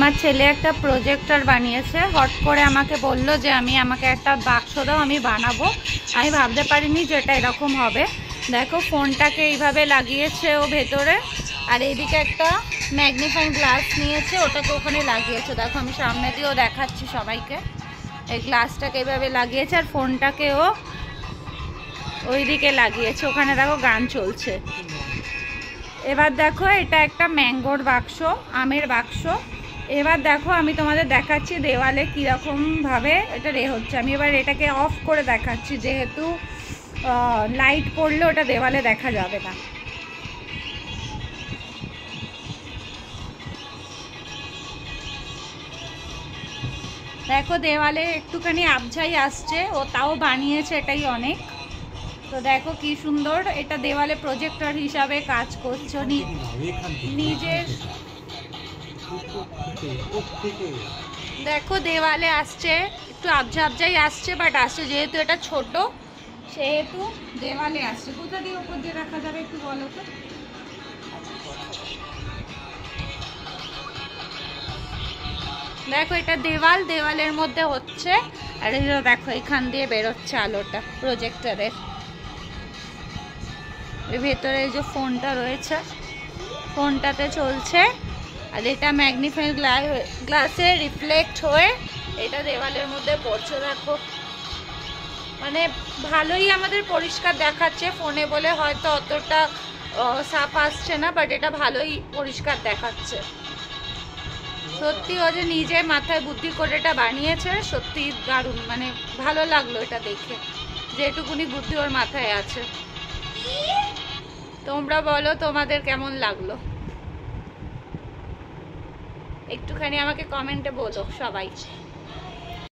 আমার ছেলে একটা প্রজেক্টর বানিয়েছে, হট করে আমাকে বলল যে আমাকে একটা বাক্স দাও, আমি বানাবো। আমি ভাবতে পারিনি যে এটা এরকম হবে। দেখো ফোনটাকে এইভাবে লাগিয়েছে ও ভেতরে, আর এইদিকে একটা ম্যাগনিফাইং গ্লাস নিয়েছে, ওটাকে ওখানে লাগিয়েছে। দেখো আমি সামনে দিয়েও দেখাচ্ছি সবাইকে। এই গ্লাসটাকে এইভাবে লাগিয়েছে, আর ফোনটাকেও ওইদিকে লাগিয়েছে, ওখানে দেখো গান চলছে। এবার দেখো এটা একটা ম্যাঙ্গোর বাক্স, আমের বাক্স। এবার দেখো আমি তোমাদের দেখাচ্ছি দেওয়ালে কীরকমভাবে এটা হচ্ছে। আমি এবার এটাকে অফ করে দেখাচ্ছি, যেহেতু লাইট পড়লে ওটা দেওয়ালে দেখা যাবে না। দেখো দেওয়ালে একটুখানি আবঝাই আসছে, ও তাও বানিয়েছে, এটাই অনেক। তো দেখো কি সুন্দর, এটা দেওয়ালে প্রজেক্টর হিসাবে কাজ করছো নিজের। দেখো দেওয়ালে আসছে, একটু আবঝা আবঝাই আসছে, বাট আসছে, যেহেতু এটা ছোট সেহেতু দেওয়ালে আসছে। কোথা দিয়ে উপর দিয়ে রাখা যাবে একটু বলো তো? দেখো এটা দেওয়ালের মধ্যে হচ্ছে, আর এই দেখো এখান দিয়ে বেরোচ্ছে আলোটা প্রজেক্টরের। এর ভেতরে এই যে ফোনটা রয়েছে, ফোনটাতে চলছে, আর এটা ম্যাগনিফাইং গ্লাসে রিফ্লেক্ট হয়ে এটা দেওয়ালের মধ্যে পড়ছে। দেখো মানে ভালোই আমাদের পরিষ্কার দেখাচ্ছে, ফোনে বলে হয়তো অতটা সাফ আসছে না, বাট এটা ভালোই পরিষ্কার দেখাচ্ছে। সত্যি ও যে নিজে মাথায় বুদ্ধি করে এটা বানিয়েছে, সত্যি দারুণ, মানে ভালো লাগলো এটা দেখে, যেটুকুনি বুদ্ধি ওর মাথায় আছে। তোমরা বলো তোমাদের কেমন লাগলো, একটুখানি আমাকে কমেন্টে বলো সবাই।